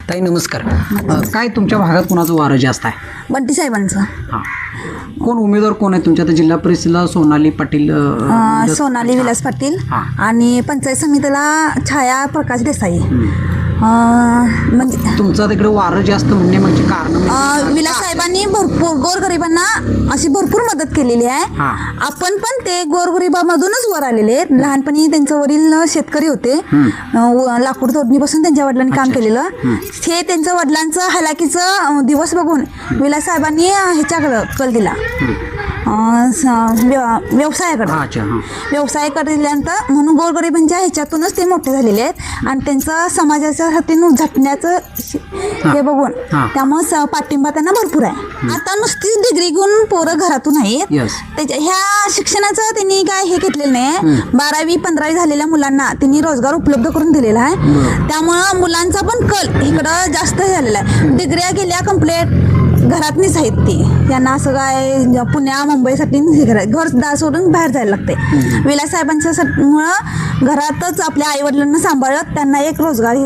ताई नमस्कार. काय तुमच्या भागात कोणाचं वारं जास्त आहे? बंटी साहेबांचं. हां, कोण उमेदवार कोण आहे तुमच्या? आता जिल्हा परिषदेला सोनाली पाटील, सोनाली विलास पाटील हां. आणि पंचायत समितीला छाया प्रकाश देसाई. म्हणजे तुमचं तिकडे वारं जास्त म्हणणे म्हणजे कारण विलास साहेबांनी भरपूर गोरगरिबांना अशी भरपूर मदत केलेली आहे. हां. आपण पण ते गोरगरिबामधूनच वर आलेले आहेत. लहानपणी त्यांचे वडील शेतकरी होते. लाकूड तोडणीपासून त्यांच्या वडिलांनी काम केलेलं. हे त्यांच्या वडिलांचं हलाखीचं दिवस बघून विलास साहेबांनी ह्याच्याकडं कल दिला, व्यवसायाकडे. अच्छा. हां. व्यवसायाकडे दिल्यानंतर म्हणून गोरगरिबांच्या ह्याच्यातूनच ते मोठे झालेले आहेत आणि त्यांचं समाजाच्या हातीनं झटण्याचं हे बघून त्यामुळे पाठिंबा त्यांना भरपूर आहे. आता नुसती डिग्री घेऊन पोरं घरातून आहेत. त्याच्या ह्या शिक्षणाचं त्यांनी काय हे घेतलेलं नाही. 12वी 15वी झालेल्या मुलांना त्यांनी रोजगार उपलब्ध करून दिलेला आहे. त्यामुळं मुलांचा पण कल इकडं जास्त झालेला आहे. डिग्र्या गेल्या कंप्लीट घरातनीच आहेत ती. त्यांना असं काय पुण्या मुंबईसाठी घर सोडून बाहेर जायला लागते. विलास साहेबांच्या मुळं घरातच आपल्या आईवडिलांना सांभाळत त्यांना एक रोजगार